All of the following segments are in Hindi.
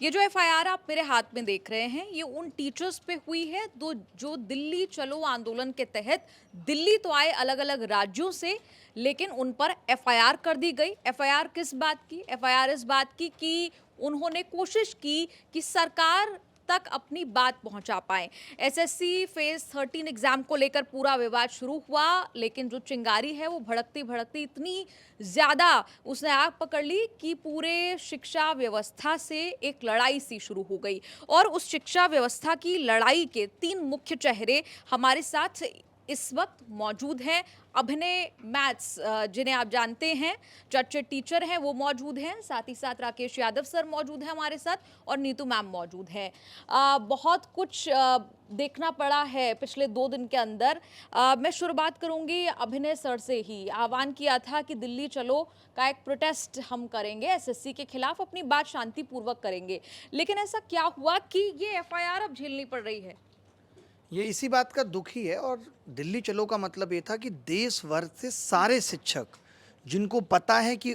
ये जो एफआईआर आप मेरे हाथ में देख रहे हैं, ये उन टीचर्स पे हुई है जो दिल्ली चलो आंदोलन के तहत दिल्ली तो आए अलग-अलग राज्यों से, लेकिन उन पर एफआईआर कर दी गई। एफआईआर किस बात की? एफआईआर इस बात की कि उन्होंने कोशिश की कि सरकार तक अपनी बात पहुंचा पाएं। एसएससी फेज 13 एग्जाम को लेकर पूरा विवाद शुरू हुआ, लेकिन जो चिंगारी है वो भड़कती भड़कती इतनी ज्यादा उसने आग पकड़ ली कि पूरे शिक्षा व्यवस्था से एक लड़ाई सी शुरू हो गई। और उस शिक्षा व्यवस्था की लड़ाई के 3 मुख्य चेहरे हमारे साथ इस वक्त मौजूद हैं। अभिनय मैथ्स जिन्हें आप जानते हैं, चर्चित टीचर हैं, वो मौजूद हैं। साथ ही साथ राकेश यादव सर मौजूद हैं हमारे साथ और नीतू मैम मौजूद हैं। बहुत कुछ देखना पड़ा है पिछले 2 दिन के अंदर। मैं शुरुआत करूंगी अभिनय सर से ही। आह्वान किया था कि दिल्ली चलो का एक प्रोटेस्ट हम करेंगे, एसएससी के खिलाफ अपनी बात शांतिपूर्वक करेंगे, लेकिन ऐसा क्या हुआ कि ये एफआईआर अब झेलनी पड़ रही है? ये इसी बात का दुख ही है। और दिल्ली चलो का मतलब ये था कि देश भर से सारे शिक्षक जिनको पता है कि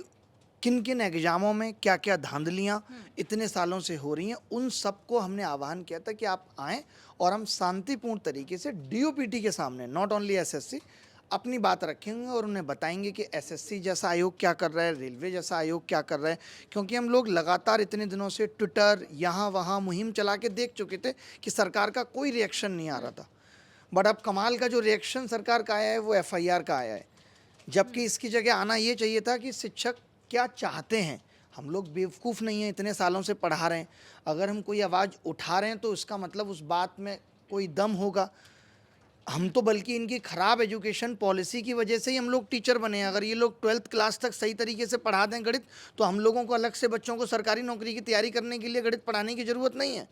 किन किन एग्जामों में क्या क्या धांधलियाँ इतने सालों से हो रही हैं, उन सबको हमने आह्वान किया था कि आप आएँ और हम शांतिपूर्ण तरीके से डीओपीटी के सामने, नॉट ओनली एसएससी, अपनी बात रखेंगे और उन्हें बताएंगे कि एसएससी जैसा आयोग क्या कर रहा है, रेलवे जैसा आयोग क्या कर रहा है। क्योंकि हम लोग लगातार इतने दिनों से ट्विटर यहाँ वहाँ मुहिम चला के देख चुके थे कि सरकार का कोई रिएक्शन नहीं आ रहा था। बट अब कमाल का जो रिएक्शन सरकार का आया है वो एफआईआर का आया है। जबकि इसकी जगह आना ये चाहिए था कि शिक्षक क्या चाहते हैं। हम लोग बेवकूफ़ नहीं हैं, इतने सालों से पढ़ा रहे हैं। अगर हम कोई आवाज़ उठा रहे हैं तो इसका मतलब उस बात में कोई दम होगा। हम तो बल्कि इनकी ख़राब एजुकेशन पॉलिसी की वजह से ही हम लोग टीचर बने हैं। अगर ये लोग 12th क्लास तक सही तरीके से पढ़ा दें गणित, तो हम लोगों को अलग से बच्चों को सरकारी नौकरी की तैयारी करने के लिए गणित पढ़ाने की ज़रूरत नहीं है।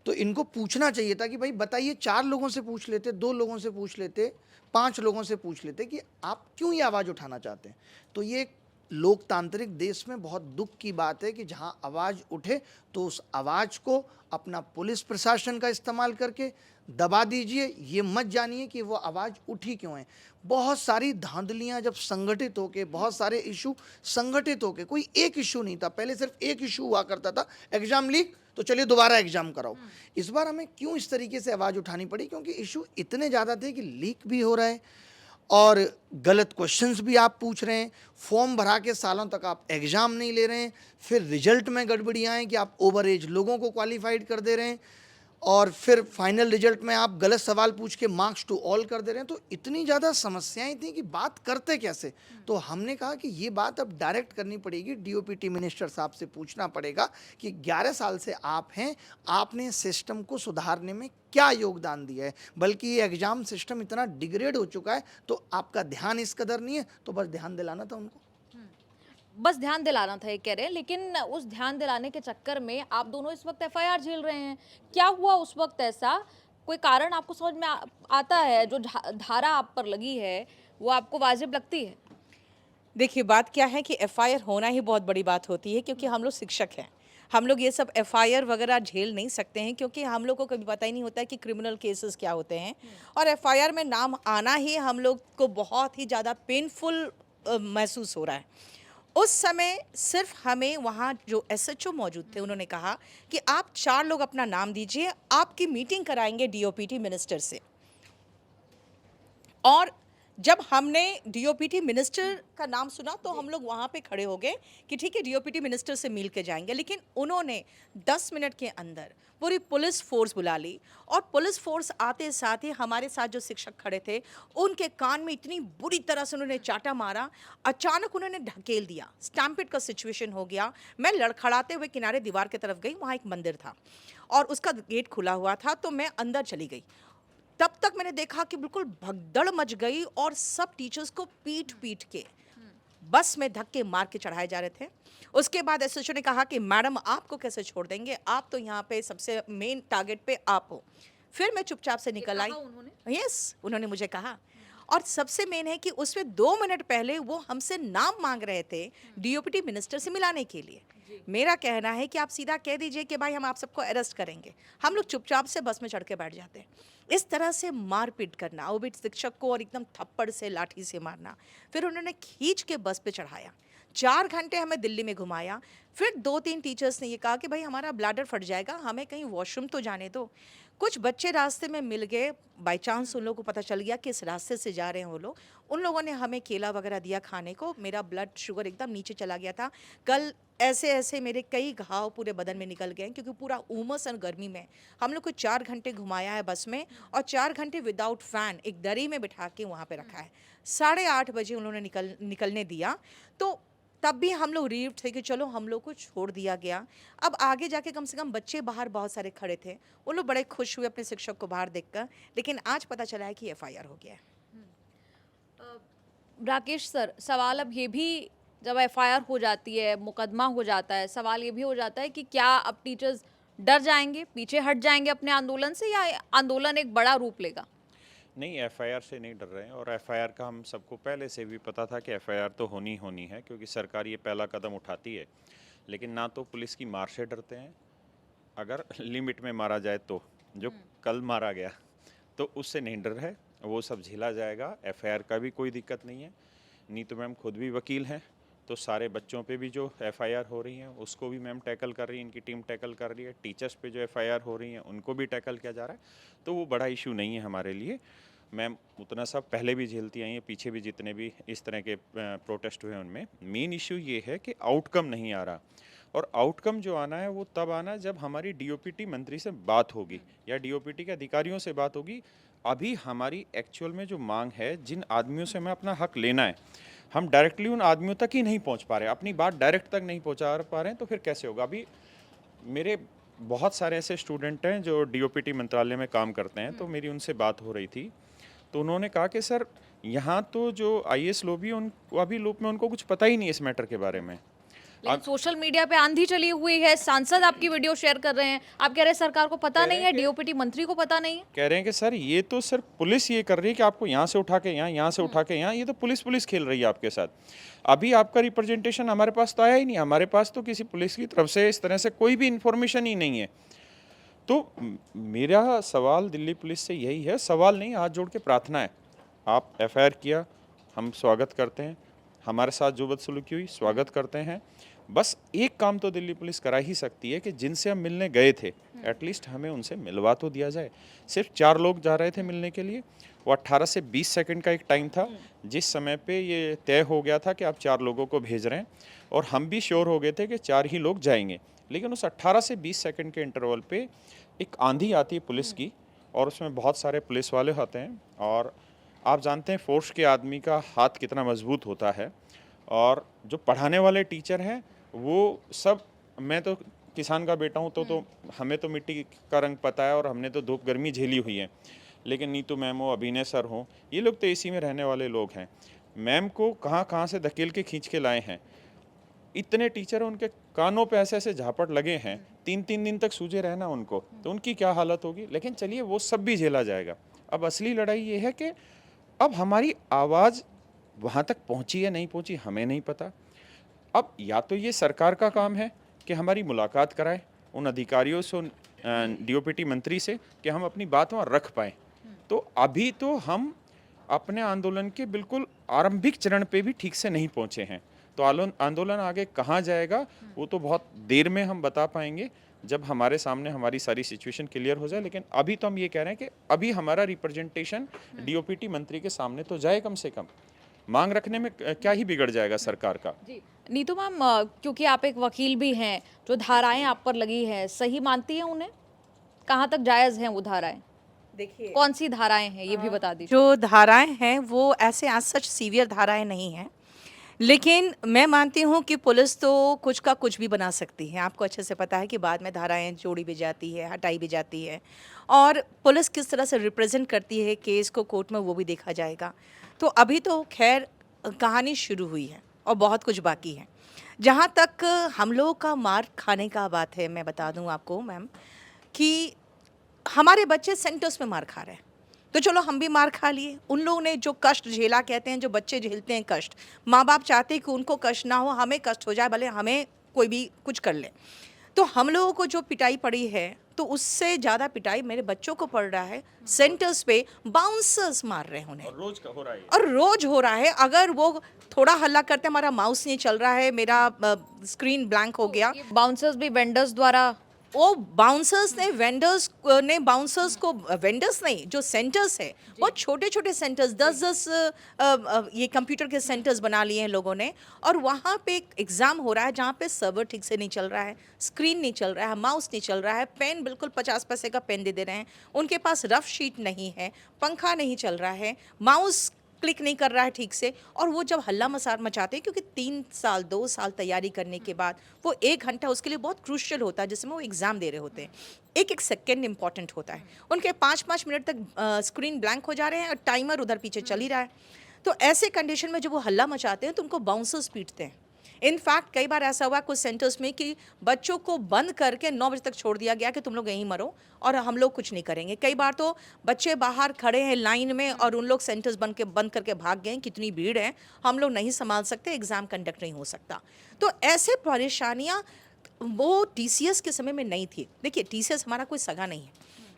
तो इनको पूछना चाहिए था कि भाई बताइए, 4 लोगों से पूछ लेते, 2 लोगों से पूछ लेते, 5 लोगों से पूछ लेते कि आप क्यों ये आवाज़ उठाना चाहते हैं। तो ये एक लोकतांत्रिक देश में बहुत दुख की बात है कि जहां आवाज़ उठे तो उस आवाज़ को अपना पुलिस प्रशासन का इस्तेमाल करके दबा दीजिए। ये मत जानिए कि वो आवाज़ उठी क्यों है। बहुत सारी धांधलियां जब संगठित होके, बहुत सारे इशू संगठित होके, कोई एक इशू नहीं था। पहले सिर्फ एक इशू हुआ करता था, एग्जाम लीक, तो चलिए दोबारा एग्जाम कराओ। इस बार हमें क्यों इस तरीके से आवाज़ उठानी पड़ी? क्योंकि इशू इतने ज़्यादा थे कि लीक भी हो रहा है और गलत क्वेश्चंस भी आप पूछ रहे हैं, फॉर्म भरा के सालों तक आप एग्ज़ाम नहीं ले रहे हैं, फिर रिजल्ट में गड़बड़ियाँ हैं कि आप ओवर एज लोगों को क्वालिफाइड कर दे रहे हैं, और फिर फाइनल रिजल्ट में आप गलत सवाल पूछ के मार्क्स टू ऑल कर दे रहे हैं। तो इतनी ज़्यादा समस्याएं थी कि बात करते कैसे। तो हमने कहा कि ये बात अब डायरेक्ट करनी पड़ेगी, डीओपीटी मिनिस्टर साहब से पूछना पड़ेगा कि 11 साल से आप हैं, आपने सिस्टम को सुधारने में क्या योगदान दिया है। बल्कि ये एग्ज़ाम सिस्टम इतना डिग्रेड हो चुका है, तो आपका ध्यान इस कदर नहीं है, तो बस ध्यान दिलाना था उनको। बस ध्यान दिलाना था ये कह रहे हैं, लेकिन उस ध्यान दिलाने के चक्कर में आप दोनों इस वक्त एफआईआर झेल रहे हैं। क्या हुआ उस वक्त ऐसा? कोई कारण आपको समझ में आता है? जो धारा आप पर लगी है वो आपको वाजिब लगती है? देखिए, बात क्या है कि एफआईआर होना ही बहुत बड़ी बात होती है, क्योंकि हम लोग शिक्षक हैं। हम लोग ये सब एफआईआर वगैरह झेल नहीं सकते हैं, क्योंकि हम लोग को कभी पता ही नहीं होता है कि क्रिमिनल केसेस क्या होते हैं। और एफआईआर में नाम आना ही हम लोग को बहुत ही ज़्यादा पेनफुल महसूस हो रहा है। उस समय सिर्फ हमें वहाँ जो एसएचओ मौजूद थे, उन्होंने कहा कि आप 4 लोग अपना नाम दीजिए, आपकी मीटिंग कराएंगे डीओपीटी मिनिस्टर से। और जब हमने डीओपीटी मिनिस्टर का नाम सुना तो हम लोग वहाँ पे खड़े हो गए कि ठीक है, डीओपीटी मिनिस्टर से मिल के जाएंगे। लेकिन उन्होंने 10 मिनट के अंदर पूरी पुलिस फोर्स बुला ली, और पुलिस फोर्स आते साथ ही हमारे साथ जो शिक्षक खड़े थे उनके कान में इतनी बुरी तरह से उन्होंने चाटा मारा। अचानक उन्होंने ढकेल दिया, स्टैम्पेड का सिचुएशन हो गया। मैं लड़खड़ाते हुए किनारे दीवार की तरफ गई, वहाँ एक मंदिर था और उसका गेट खुला हुआ था, तो मैं अंदर चली गई। तब तक मैंने देखा कि बिल्कुल भगदड़ मच गई और सब टीचर्स को पीट पीट के बस में धक्के मार के चढ़ाए जा रहे थे। उसके बाद एसएचओ ने कहा कि मैडम, आपको कैसे छोड़ देंगे, आप तो यहाँ पे सबसे मेन टारगेट पे आप हो। फिर मैं चुपचाप से निकल आई। यस, उन्होंने मुझे कहा। और सबसे मेन है कि उसमें 2 मिनट पहले वो हमसे नाम मांग रहे थे डीओपीटी मिनिस्टर से मिलाने के लिए। मेरा कहना है कि आप सीधा कह दीजिए कि भाई हम आप सबको अरेस्ट करेंगे। हम लोग चुपचाप से बस में चढ़ के बैठ जाते हैं। इस तरह से मारपीट करना, वो भी शिक्षक को, और एकदम थप्पड़ से, लाठी से मारना। फिर उन्होंने खींच के बस पे चढ़ाया। 4 घंटे हमें दिल्ली में घुमाया। फिर 2-3 टीचर्स ने ये कहा कि भाई हमारा ब्लैडर फट जाएगा, हमें कहीं वॉशरूम तो जाने दो। कुछ बच्चे रास्ते में मिल गए, बाय चांस उन लोगों को पता चल गया कि इस रास्ते से जा रहे हैं वो लोग। उन लोगों ने हमें केला वगैरह दिया खाने को, मेरा ब्लड शुगर एकदम नीचे चला गया था। कल ऐसे-ऐसे मेरे कई घाव पूरे बदन में निकल गए हैं, क्योंकि पूरा उमस और गर्मी में हम लोग को 4 घंटे घुमाया है बस में, और 4 घंटे विदाउट फ़ैन एक दरी में बिठा के वहाँ पे रखा है। 8:30 बजे उन्होंने निकलने दिया, तो तब भी हम लोग रिलीव्ड थे कि चलो हम लोग को छोड़ दिया गया। अब आगे जाके कम से कम बच्चे बाहर बहुत सारे खड़े थे, वो लोग बड़े खुश हुए अपने शिक्षक को बाहर देखकर, लेकिन आज पता चला है कि एफआईआर हो गया है। राकेश सर, सवाल अब ये भी, जब एफआईआर हो जाती है, मुकदमा हो जाता है, सवाल ये भी हो जाता है कि क्या अब टीचर्स डर जाएंगे, पीछे हट जाएंगे अपने आंदोलन से, या आंदोलन एक बड़ा रूप लेगा? नहीं, एफआईआर से नहीं डर रहे हैं, और एफआईआर का हम सबको पहले से भी पता था कि एफआईआर तो होनी होनी है, क्योंकि सरकार ये पहला कदम उठाती है। लेकिन ना तो पुलिस की मार से डरते हैं, अगर लिमिट में मारा जाए तो, जो कल मारा गया तो उससे नहीं डर है, वो सब झेला जाएगा। एफआईआर का भी कोई दिक्कत नहीं है। नीतू मैम खुद भी वकील हैं, तो सारे बच्चों पे भी जो एफआईआर हो रही हैं उसको भी मैम टैकल कर रही है, इनकी टीम टैकल कर रही है। टीचर्स पे जो एफआईआर हो रही हैं उनको भी टैकल किया जा रहा है, तो वो बड़ा इशू नहीं है हमारे लिए। मैम उतना सब पहले भी झेलती आई हैं, पीछे भी जितने भी इस तरह के प्रोटेस्ट हुए उनमें मेन इशू ये है कि आउटकम नहीं आ रहा, और आउटकम जो आना है वो तब आना जब हमारी डीओपीटी मंत्री से बात होगी या डीओपीटी के अधिकारियों से बात होगी। अभी हमारी एक्चुअल में जो मांग है, जिन आदमियों से हमें अपना हक लेना है, हम डायरेक्टली उन आदमियों तक ही नहीं पहुंच पा रहे, अपनी बात डायरेक्ट तक नहीं पहुंचा पा रहे हैं, तो फिर कैसे होगा। अभी मेरे बहुत सारे ऐसे स्टूडेंट हैं जो डीओपीटी मंत्रालय में काम करते हैं, तो मेरी उनसे बात हो रही थी, तो उन्होंने कहा कि सर यहाँ तो जो आईएएस लोग भी उनको अभी लोग में उनको कुछ पता ही नहीं है इस मैटर के बारे में। लेकिन सोशल मीडिया पे आंधी चली हुई है, सांसद आपकी वीडियो शेयर कर रहे हैं, आप कह रहे हैं सरकार को पता नहीं है, डीओपीटी मंत्री को पता नहीं है। कह रहे हैं कि सर ये तो सर पुलिस ये कर रही है कि आपको यहाँ से उठा के यहाँ से उठा के यहाँ, ये तो पुलिस खेल रही है आपके साथ। अभी आपका रिप्रेजेंटेशन हमारे पास तो आया ही नहीं, हमारे पास तो किसी पुलिस की तरफ से इस तरह से कोई भी इन्फॉर्मेशन ही नहीं है। तो मेरा सवाल दिल्ली पुलिस से यही है, सवाल नहीं, हाथ जोड़ के प्रार्थना है, आप एफआईआर किया, हम स्वागत करते हैं, हमारे साथ जो बदसलूकी हुई स्वागत करते हैं। बस एक काम तो दिल्ली पुलिस करा ही सकती है कि जिनसे हम मिलने गए थे एटलीस्ट हमें उनसे मिलवा तो दिया जाए। सिर्फ 4 लोग जा रहे थे मिलने के लिए, वो 18 से 20 सेकंड का एक टाइम था जिस समय पे ये तय हो गया था कि आप 4 लोगों को भेज रहे हैं, और हम भी श्योर हो गए थे कि 4 ही लोग जाएंगे। लेकिन उस 18 से 20 सेकंड के इंटरवल पे एक आंधी आती है पुलिस की, और उसमें बहुत सारे पुलिस वाले होते हैं, और आप जानते हैं फोर्स के आदमी का हाथ कितना मजबूत होता है। और जो पढ़ाने वाले टीचर हैं वो सब, मैं तो किसान का बेटा हूँ, तो हमें तो मिट्टी का रंग पता है और हमने तो धूप गर्मी झेली हुई है। लेकिन नीतू मैम हो, अभिनय सर हो, ये लोग तो एसी में रहने वाले लोग हैं। मैम को कहाँ से धकेल के खींच के लाए हैं। इतने टीचर, उनके कानों पे ऐसे झापट लगे हैं, 3-3 दिन तक सूजे रहना उनको, तो उनकी क्या हालत होगी। लेकिन चलिए वो सब भी झेला जाएगा। अब असली लड़ाई ये है कि अब हमारी आवाज़ वहाँ तक पहुँची या नहीं पहुँची हमें नहीं पता। अब या तो ये सरकार का काम है कि हमारी मुलाकात कराए उन अधिकारियों से, उन डीओपीटी मंत्री से, कि हम अपनी बात वहाँ रख पाएँ। तो अभी तो हम अपने आंदोलन के बिल्कुल आरंभिक चरण पे भी ठीक से नहीं पहुँचे हैं। तो आंदोलन आगे कहाँ जाएगा वो तो बहुत देर में हम बता पाएंगे, जब हमारे सामने हमारी सारी सिचुएशन क्लियर हो जाए। लेकिन अभी तो हम ये कह रहे हैं कि अभी हमारा रिप्रेजेंटेशन डीओपीटी मंत्री के सामने तो जाए, कम से कम मांग रखने में क्या ही बिगड़ जाएगा सरकार का। जी नीतू मैम, क्योंकि आप एक वकील भी हैं, जो धाराएं आप पर लगी हैं, सही मानती हैं उन्हें? कहाँ तक जायज़ हैं वो धाराएं? देखिए, कौन सी धाराएं हैं ये भी बता दीजिए। जो धाराएं हैं वो ऐसे आज सच सीवियर धाराएं नहीं हैं, लेकिन मैं मानती हूँ कि पुलिस तो कुछ का कुछ भी बना सकती है। आपको अच्छे से पता है कि बाद में धाराएं जोड़ी भी जाती है, हटाई भी जाती है, और पुलिस किस तरह से रिप्रेजेंट करती है केस को कोर्ट में वो भी देखा जाएगा। तो अभी तो खैर कहानी शुरू हुई है और बहुत कुछ बाकी है। जहाँ तक हम लोगों का मार खाने का बात है, मैं बता दूँ आपको मैम कि हमारे बच्चे सेंटर्स में मार खा रहे हैं, तो चलो हम भी मार खा लिए। उन लोगों ने जो कष्ट झेला, कहते हैं जो बच्चे झेलते हैं कष्ट, माँ बाप चाहते हैं कि उनको कष्ट ना हो, हमें कष्ट हो जाए, भले हमें कोई भी कुछ कर ले। तो हम लोगों को जो पिटाई पड़ी है, तो उससे ज़्यादा पिटाई मेरे बच्चों को पड़ रहा है। सेंटर्स पे बाउंसर्स मार रहे हैं उन्हें, और रोज का हो रहा है ये। और रोज हो रहा है। अगर वो थोड़ा हल्ला करते, हमारा माउस नहीं चल रहा है, मेरा स्क्रीन ब्लैंक हो गया, ये बाउंसर्स भी वेंडर्स द्वारा वो बाउंसर्स ने बाउंसर्स को, वेंडर्स नहीं, जो सेंटर्स है बहुत छोटे छोटे सेंटर्स, 10-10 ये कंप्यूटर के सेंटर्स बना लिए हैं लोगों ने, और वहाँ पे एक एग्ज़ाम हो रहा है जहाँ पे सर्वर ठीक से नहीं चल रहा है, स्क्रीन नहीं चल रहा है, माउस नहीं चल रहा है, पेन बिल्कुल 50 पैसे का पेन दे रहे हैं, उनके पास रफ शीट नहीं है, पंखा नहीं चल रहा है, माउस क्लिक नहीं कर रहा है ठीक से, और वो जब हल्ला मसार मचाते हैं, क्योंकि 2 साल तैयारी करने के बाद वो 1 घंटा उसके लिए बहुत क्रूशियल होता है, जिसमें वो एग्ज़ाम दे रहे होते हैं, एक एक सेकेंड इंपॉर्टेंट होता है, उनके 5-5 मिनट तक स्क्रीन ब्लैंक हो जा रहे हैं और टाइमर उधर पीछे चल ही रहा है। तो ऐसे कंडीशन में जब वो हल्ला मचाते हैं तो उनको बाउंसर्स पीटते हैं। इनफैक्ट कई बार ऐसा हुआ कुछ सेंटर्स में कि बच्चों को बंद करके 9 बजे तक छोड़ दिया गया कि तुम लोग यहीं मरो और हम लोग कुछ नहीं करेंगे। कई बार तो बच्चे बाहर खड़े हैं लाइन में और उन लोग सेंटर्स बंद करके भाग गए, कितनी भीड़ है, हम लोग नहीं संभाल सकते, एग्ज़ाम कंडक्ट नहीं हो सकता। तो ऐसे परेशानियाँ वो टीसीएस के समय में नहीं थी। देखिए, टीसीएस हमारा कोई सगा नहीं है,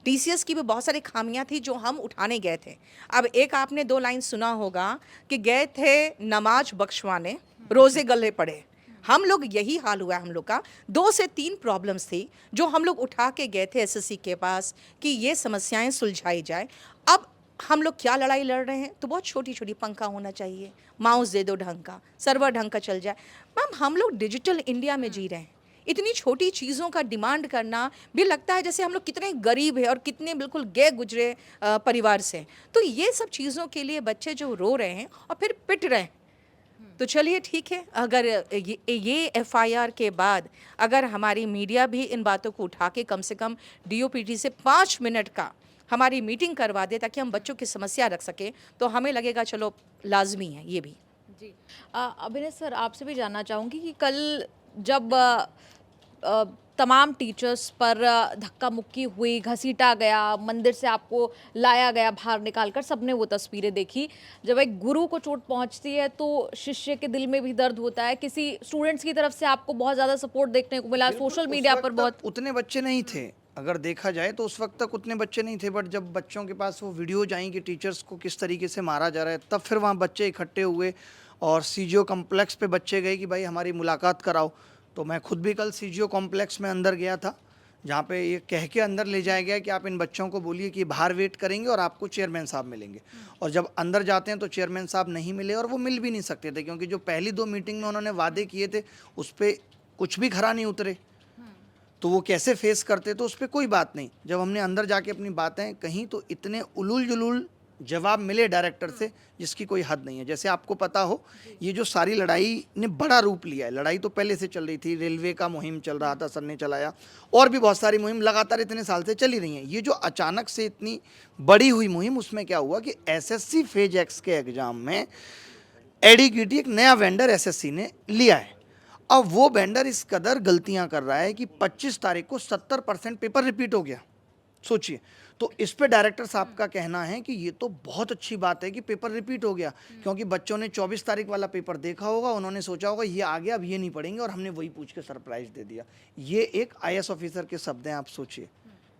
टीसीएस की भी बहुत सारी खामियां थी जो हम उठाने गए थे। अब एक आपने 2 लाइन सुना होगा कि गए थे नमाज बख्शवाने, रोज़े गले पड़े। हम लोग, यही हाल हुआ है हम लोग का। 2 से 3 प्रॉब्लम्स थी जो हम लोग उठा के गए थे एसएससी के पास कि ये समस्याएं सुलझाई जाए। अब हम लोग क्या लड़ाई लड़ रहे हैं, तो बहुत छोटी छोटी, पंखा होना चाहिए, माउस दे दो ढंग का, सर्वर ढंग का चल जाए। मैम, हम लोग डिजिटल इंडिया में जी रहे हैं, इतनी छोटी चीज़ों का डिमांड करना भी लगता है जैसे हम लोग कितने गरीब हैं और कितने बिल्कुल गए गुजरे परिवार से। तो ये सब चीज़ों के लिए बच्चे जो रो रहे हैं और फिर पिट रहे हैं, तो चलिए ठीक है, अगर ये एफआईआर के बाद अगर हमारी मीडिया भी इन बातों को उठा के कम से कम डीओपीटी से 5 मिनट का हमारी मीटिंग करवा दे ताकि हम बच्चों की समस्या रख सकें, तो हमें लगेगा चलो लाजमी है ये भी। जी। अभिनय सर, आपसे भी जानना चाहूँगी कि कल जब तमाम टीचर्स पर धक्का मुक्की हुई, घसीटा गया, मंदिर से आपको लाया गया बाहर निकालकर, सबने वो तस्वीरें देखी। जब एक गुरु को चोट पहुंचती है तो शिष्य के दिल में भी दर्द होता है। किसी स्टूडेंट्स की तरफ से आपको बहुत ज़्यादा सपोर्ट देखने को मिला, सोशल मीडिया पर बहुत। उतने बच्चे नहीं थे, अगर देखा जाए तो उस वक्त तक उतने बच्चे नहीं थे, बट जब बच्चों के पास वो वीडियोज आई कि टीचर्स को किस तरीके से मारा जा रहा है, तब फिर वहाँ बच्चे इकट्ठे हुए और सीजीओ कॉम्प्लेक्स पे बच्चे गए कि भाई हमारी मुलाकात कराओ। तो मैं खुद भी कल सीजीओ कॉम्प्लेक्स में अंदर गया था, जहाँ पे ये कह के अंदर ले जाया गया कि आप इन बच्चों को बोलिए कि बाहर वेट करेंगे और आपको चेयरमैन साहब मिलेंगे। और जब अंदर जाते हैं तो चेयरमैन साहब नहीं मिले, और वो मिल भी नहीं सकते थे क्योंकि जो पहली 2 मीटिंग में उन्होंने वादे किए थे उस पर कुछ भी खरा नहीं उतरे, तो वो कैसे फेस करते, तो उस पर कोई बात नहीं। जब हमने अंदर जाके अपनी बातें कहीं तो इतने उलूल जुलूल जवाब मिले डायरेक्टर से जिसकी कोई हद नहीं है। जैसे आपको पता हो, ये जो सारी लड़ाई ने बड़ा रूप लिया है, लड़ाई तो पहले से चल रही थी, रेलवे का मुहिम चल रहा था, सर ने चलाया, और भी बहुत सारी मुहिम लगातार इतने साल से चली रही हैं। ये जो अचानक से इतनी बड़ी हुई मुहिम, उसमें क्या हुआ कि एसएससी फेज एक्स के एग्जाम में एडीक्यूटी एक नया वेंडर एसएससी ने लिया है। अब वो वेंडर इस कदर गलतियां कर रहा है कि 25 तारीख को 70% पेपर रिपीट हो गया। सोचिए, तो इस पे डायरेक्टर साहब का कहना है कि ये तो बहुत अच्छी बात है कि पेपर रिपीट हो गया, क्योंकि बच्चों ने 24 तारीख वाला पेपर देखा होगा, उन्होंने सोचा होगा ये आ गया, अब ये नहीं पढ़ेंगे, और हमने वही पूछ के सरप्राइज दे दिया। ये एक आईएएस ऑफिसर के शब्द हैं, आप सोचिए।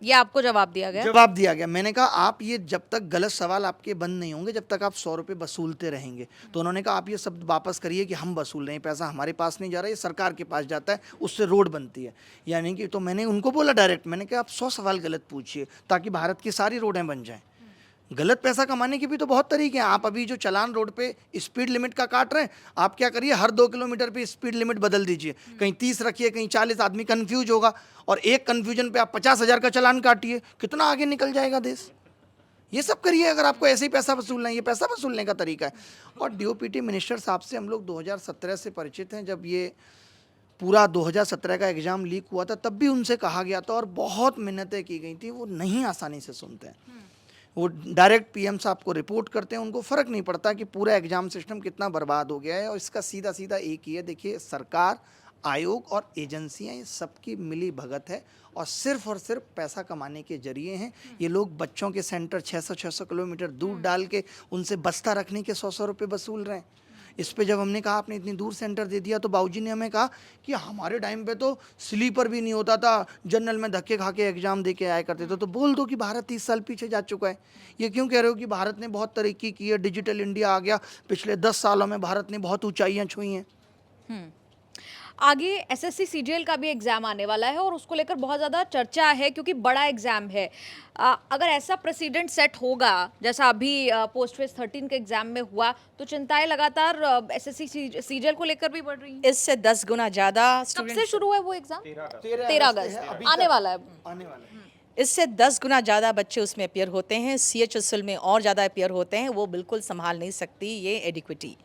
ये आपको जवाब दिया गया? जवाब दिया गया। मैंने कहा आप ये जब तक गलत सवाल आपके बंद नहीं होंगे, जब तक आप 100 रुपये वसूलते रहेंगे। तो उन्होंने कहा आप ये शब्द वापस करिए कि हम वसूल रहे हैं, पैसा हमारे पास नहीं जा रहा है, ये सरकार के पास जाता है, उससे रोड बनती है, यानी कि। तो मैंने उनको बोला डायरेक्ट, मैंने कहा आप 100 सवाल गलत पूछिए ताकि भारत की सारी रोडें बन जाएं। गलत पैसा कमाने के भी तो बहुत तरीके हैं। आप अभी जो चलान रोड पे स्पीड लिमिट का काट रहे हैं, आप क्या करिए, हर 2 किलोमीटर पे स्पीड लिमिट बदल दीजिए, कहीं 30 रखिए, कहीं 40, आदमी कंफ्यूज होगा, और एक कंफ्यूजन पे आप 50,000 का चलान काटिए, कितना आगे निकल जाएगा देश। ये सब करिए अगर आपको ऐसे ही पैसा वसूलना है, ये पैसा वसूलने का तरीका है। और डीओपीटी मिनिस्टर साहब से हम लोग 2017 से परिचित हैं। जब ये पूरा 2017 का एग्ज़ाम लीक हुआ था तब भी उनसे कहा गया था और बहुत मिन्नतें की गई थी, वो नहीं आसानी से सुनते हैं। वो डायरेक्ट पीएम साहब को रिपोर्ट करते हैं, उनको फ़र्क नहीं पड़ता कि पूरा एग्ज़ाम सिस्टम कितना बर्बाद हो गया है। और इसका सीधा सीधा एक ही है, देखिए, सरकार, आयोग और एजेंसियां, ये सबकी मिली भगत है और सिर्फ पैसा कमाने के जरिए हैं। ये लोग बच्चों के सेंटर 600-600 किलोमीटर दूर डाल के उनसे बस्ता रखने के 100-100 रुपये वसूल रहे हैं। इस पे जब हमने कहा आपने इतनी दूर सेंटर दे दिया, तो बाबूजी ने हमें कहा कि हमारे टाइम पे तो स्लीपर भी नहीं होता था, जनरल में धक्के खा के एग्जाम दे के आया करते थे। तो बोल दो कि भारत 30 साल पीछे जा चुका है। ये क्यों कह रहे हो कि भारत ने बहुत तरक्की की है, डिजिटल इंडिया आ गया, पिछले 10 सालों में भारत ने बहुत ऊंचाइयां छुई हैं। आगे एसएससी सीजीएल का भी एग्जाम आने वाला है और उसको लेकर बहुत ज़्यादा चर्चा है क्योंकि बड़ा एग्जाम है। अगर ऐसा प्रेसिडेंट सेट होगा जैसा अभी पोस्ट फेज 13 के एग्जाम में हुआ, तो चिंताएं लगातार एसएससी सीजीएल को लेकर भी बढ़ रही हैं। इससे 10 गुना ज़्यादा कब स्टूडेंट से शुरू है वो एग्जाम? 13 अगस्त अभी आने वाला है। आने वाला है। इससे 10 गुना ज़्यादा बच्चे उसमें अपियर होते हैं, CHSL में और ज़्यादा अपियर होते हैं। वो बिल्कुल संभाल नहीं सकती ये एडिक्विटी।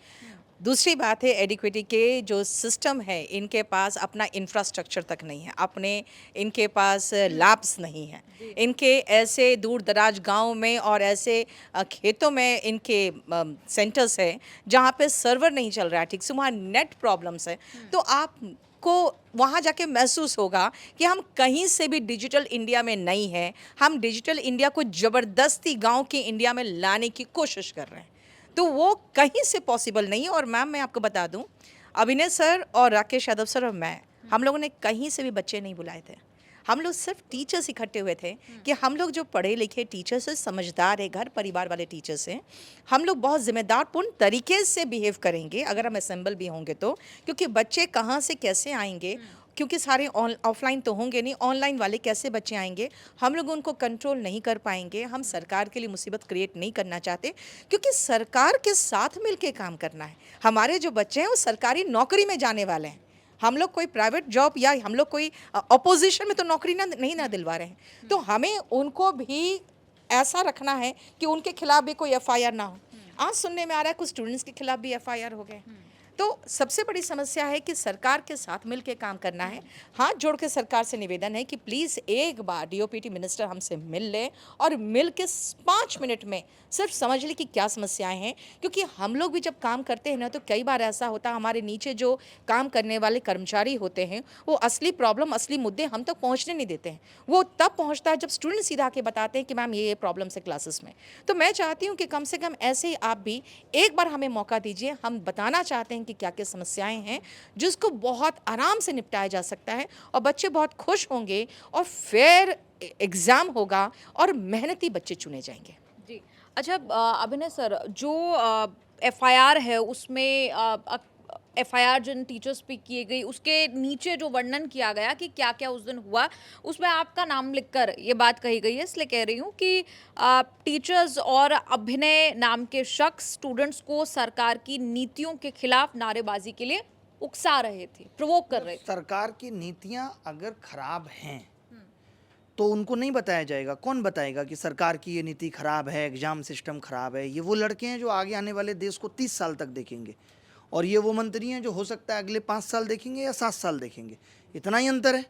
दूसरी बात है, एडिक्विटी के जो सिस्टम है, इनके पास अपना इंफ्रास्ट्रक्चर तक नहीं है, अपने इनके पास लैब्स नहीं है। इनके ऐसे दूर दराज गाँव में और ऐसे खेतों में इनके सेंटर्स है जहाँ पे सर्वर नहीं चल रहा है ठीक से, वहाँ नेट प्रॉब्लम्स है। तो आप को वहाँ जाके महसूस होगा कि हम कहीं से भी डिजिटल इंडिया में नहीं हैं। हम डिजिटल इंडिया को ज़बरदस्ती गांव के इंडिया में लाने की कोशिश कर रहे हैं, तो वो कहीं से पॉसिबल नहीं है। और मैम मैं आपको बता दूं, अभिनय सर और राकेश यादव सर और मैं, हम लोगों ने कहीं से भी बच्चे नहीं बुलाए थे। हम लोग सिर्फ टीचर्स इकट्ठे हुए थे कि हम लोग जो पढ़े लिखे टीचर्स हैं, समझदार है, घर परिवार वाले टीचर्स हैं, हम लोग बहुत जिम्मेदारपूर्ण तरीके से बिहेव करेंगे अगर हम असेंबल भी होंगे तो। क्योंकि बच्चे कहाँ से कैसे आएंगे, क्योंकि सारे ऑफलाइन तो होंगे नहीं, ऑनलाइन वाले कैसे बच्चे आएंगे, हम लोग उनको कंट्रोल नहीं कर पाएंगे। हम सरकार के लिए मुसीबत क्रिएट नहीं करना चाहते, क्योंकि सरकार के साथ मिलके काम करना है। हमारे जो बच्चे हैं वो सरकारी नौकरी में जाने वाले हैं। हम लोग कोई प्राइवेट जॉब या हम लोग कोई अपोजिशन में तो नौकरी नहीं दिलवा रहे हैं। तो हमें उनको भी ऐसा रखना है कि उनके खिलाफ भी कोई FIR ना हो। आज सुनने में आ रहा है कुछ स्टूडेंट्स के खिलाफ भी FIR हो गए। तो सबसे बड़ी समस्या है कि सरकार के साथ मिलकर काम करना है। हाथ जोड़ के सरकार से निवेदन है कि प्लीज़ एक बार DOPT मिनिस्टर हमसे मिल ले और मिल के 5 मिनट में सिर्फ समझ ले कि क्या समस्याएं हैं। क्योंकि हम लोग भी जब काम करते हैं ना, तो कई बार ऐसा होता है हमारे नीचे जो काम करने वाले कर्मचारी होते हैं वो असली प्रॉब्लम, असली मुद्दे हम तक पहुँचने नहीं देते हैं। वो तब पहुँचता है जब स्टूडेंट सीधा आके बताते हैं कि मैम ये प्रॉब्लम्स है क्लासेस में। तो मैं चाहती हूँ कि कम से कम ऐसे ही आप भी एक बार हमें मौका दीजिए। हम बताना चाहते हैं कि क्या क्या समस्याएं हैं जिसको बहुत आराम से निपटाया जा सकता है और बच्चे बहुत खुश होंगे और फेयर एग्जाम होगा और मेहनती बच्चे चुने जाएंगे। जी अच्छा, अभिनय सर, जो FIR है उसमें FIR जिन टीचर्स पे किए गई, उसके नीचे जो वर्णन किया गया कि क्या क्या उस दिन हुआ, उसमें आपका नाम लिखकर ये बात कही गई है। इसलिए कह रही हूँ कि टीचर्स और अभिनय नाम के शख्स स्टूडेंट्स को सरकार की नीतियों के खिलाफ नारेबाजी के लिए उकसा रहे थे, प्रोवोक कर रहे थे। सरकार की नीतियां अगर खराब हैं तो उनको नहीं बताया जाएगा। कौन बताएगा कि सरकार की ये नीति खराब है, एग्जाम सिस्टम खराब है? ये वो लड़के हैं जो आगे आने वाले देश को 30 साल तक देखेंगे, और ये वो मंत्री हैं जो हो सकता है अगले 5 साल देखेंगे या 7 साल देखेंगे। इतना ही अंतर है।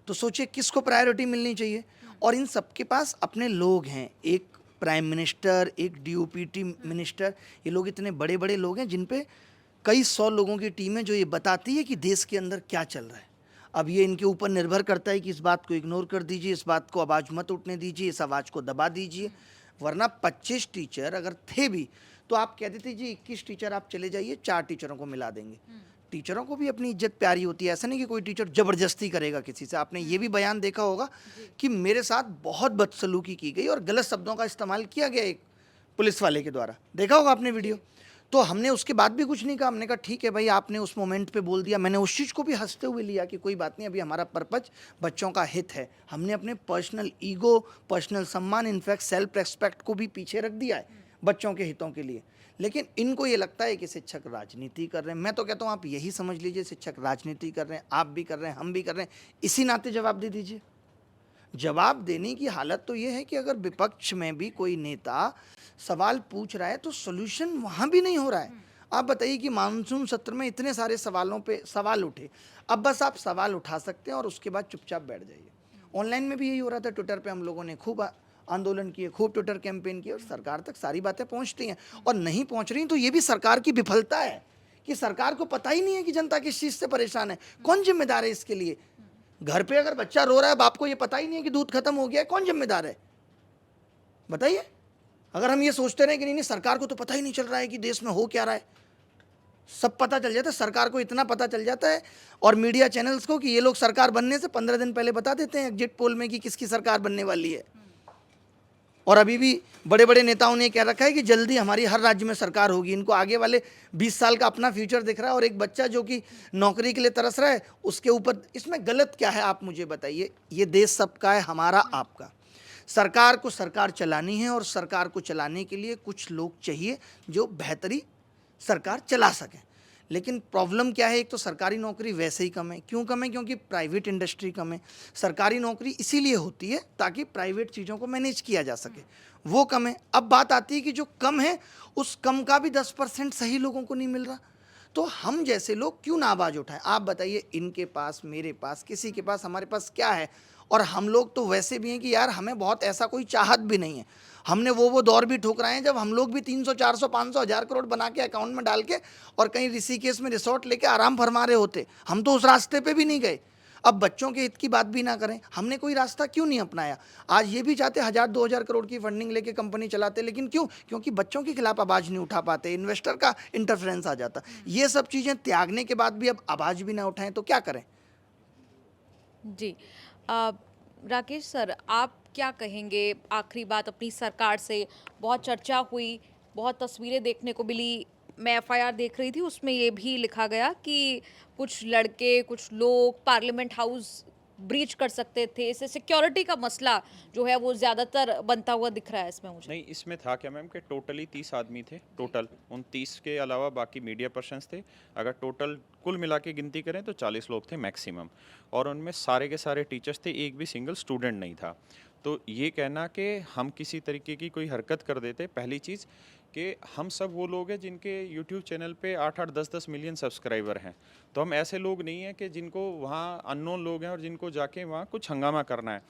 तो सोचिए किसको प्रायोरिटी मिलनी चाहिए। और इन सबके पास अपने लोग हैं, एक प्राइम मिनिस्टर, एक DOPT मिनिस्टर। ये लोग इतने बड़े बड़े लोग हैं जिन पे कई 100 लोगों की टीम है जो ये बताती है कि देश के अंदर क्या चल रहा है। अब ये इनके ऊपर निर्भर करता है कि इस बात को इग्नोर कर दीजिए, इस बात को आवाज़ मत उठने दीजिए, इस आवाज़ को दबा दीजिए। वरना 25 टीचर अगर थे भी तो आप कह देते जी 21 टीचर आप चले जाइए, 4 टीचरों को मिला देंगे। टीचरों को भी अपनी इज्जत प्यारी होती है। ऐसा नहीं कि कोई टीचर ज़बरदस्ती करेगा किसी से। आपने ये भी बयान देखा होगा कि मेरे साथ बहुत बदसलूकी की गई और गलत शब्दों का इस्तेमाल किया गया एक पुलिस वाले के द्वारा। देखा होगा आपने वीडियो। तो हमने उसके बाद भी कुछ नहीं कहा। हमने कहा ठीक है भाई, आपने उस मोमेंट पे बोल दिया। मैंने उस चीज़ को भी हंसते हुए लिया कि कोई बात नहीं, अभी हमारा पर्पज बच्चों का हित है। हमने अपने पर्सनल ईगो, पर्सनल सम्मान, इनफैक्ट सेल्फ रेस्पेक्ट को भी पीछे रख दिया है बच्चों के हितों के लिए। लेकिन इनको ये लगता है कि शिक्षक राजनीति कर रहे हैं। मैं तो कहता हूँ आप यही समझ लीजिए, शिक्षक राजनीति कर रहे हैं, आप भी कर रहे हैं, हम भी कर रहे हैं। इसी नाते जवाब दे दीजिए। जवाब देने की हालत तो ये है कि अगर विपक्ष में भी कोई नेता सवाल पूछ रहा है तो सोल्यूशन वहाँ भी नहीं हो रहा है। आप बताइए कि मानसून सत्र में इतने सारे सवालों पे सवाल उठे, अब बस आप सवाल उठा सकते हैं और उसके बाद चुपचाप बैठ जाइए। ऑनलाइन में भी यही हो रहा था। ट्विटर पे हम लोगों ने खूब आंदोलन किए, खूब ट्विटर कैंपेन किए और सरकार तक सारी बातें पहुंचती हैं। और नहीं पहुंच रही तो ये भी सरकार की विफलता है कि सरकार को पता ही नहीं है कि जनता किस चीज़ से परेशान है। कौन जिम्मेदार है इसके लिए? घर पे अगर बच्चा रो रहा है, बाप को ये पता ही नहीं है कि दूध खत्म हो गया है, कौन जिम्मेदार है? बताइए। अगर हम ये सोचते रहे कि नहीं सरकार को तो पता ही नहीं चल रहा है कि देश में हो क्या रहा है, सब पता चल जाता है, सरकार को इतना पता चल जाता है और मीडिया चैनल्स को कि ये लोग सरकार बनने से 15 दिन पहले बता देते हैं एग्जिट पोल में कि किसकी सरकार बनने वाली है। और अभी भी बड़े बड़े नेताओं ने कह रखा है कि जल्दी हमारी हर राज्य में सरकार होगी। इनको आगे वाले 20 साल का अपना फ्यूचर दिख रहा है और एक बच्चा जो कि नौकरी के लिए तरस रहा है उसके ऊपर, इसमें गलत क्या है आप मुझे बताइए। ये देश सबका है, हमारा आपका। सरकार को सरकार चलानी है और सरकार को चलाने के लिए कुछ लोग चाहिए जो बेहतरी सरकार चला सकें। लेकिन प्रॉब्लम क्या है, एक तो सरकारी नौकरी वैसे ही कम है। क्यों कम है? क्योंकि प्राइवेट इंडस्ट्री कम है। सरकारी नौकरी इसीलिए होती है ताकि प्राइवेट चीज़ों को मैनेज किया जा सके, वो कम है। अब बात आती है कि जो कम है उस कम का भी 10% सही लोगों को नहीं मिल रहा, तो हम जैसे लोग क्यों ना आवाज़ उठाएं? आप बताइए, इनके पास, मेरे पास, किसी के पास, हमारे पास क्या है? और हम लोग तो वैसे भी हैं कि यार हमें बहुत ऐसा कोई चाहत भी नहीं है। हमने वो दौर भी ठुकराए हैं जब हम लोग भी 300 400 500 1000 करोड़ बना के अकाउंट में डाल के और कहीं ऋषिकेश में रिसोर्ट लेके आराम फरमा रहे होते। हम तो उस रास्ते पे भी नहीं गए। अब बच्चों के हित की बात भी ना करें, हमने कोई रास्ता क्यों नहीं अपनाया? आज ये भी चाहते 1000 2000 करोड़ की फंडिंग लेके कंपनी चलाते, लेकिन क्यों? क्योंकि बच्चों के खिलाफ आवाज़ नहीं उठा पाते, इन्वेस्टर का इंटरफेरेंस आ जाता। ये सब चीज़ें त्यागने के बाद भी अब आवाज़ भी ना उठाएं तो क्या करें? जी। अ, राकेश सर, आप क्या कहेंगे? आखिरी बात अपनी सरकार से, बहुत चर्चा हुई, बहुत तस्वीरें देखने को मिली। मैं एफआईआर देख रही थी, उसमें ये भी लिखा गया कि कुछ लड़के, कुछ लोग पार्लियामेंट हाउस ब्रीच कर सकते थे। इससे सिक्योरिटी का मसला जो है वो ज़्यादातर बनता हुआ दिख रहा है इसमें मुझे। नहीं, इसमें था क्या मैम कि टोटली 30 आदमी थे टोटल। उन 30 के अलावा बाकी मीडिया पर्सन्स थे। अगर टोटल कुल मिला के गिनती करें तो 40 लोग थे मैक्सिमम, और उनमें सारे के सारे टीचर्स थे, एक भी सिंगल स्टूडेंट नहीं था। तो ये कहना कि हम किसी तरीके की कोई हरकत कर देते, पहली चीज़ कि हम सब वो लोग हैं जिनके यूट्यूब चैनल पे 8-8 10-10 मिलियन सब्सक्राइबर हैं। तो हम ऐसे लोग नहीं हैं कि जिनको वहाँ अननोन लोग हैं और जिनको जाके वहाँ कुछ हंगामा करना है।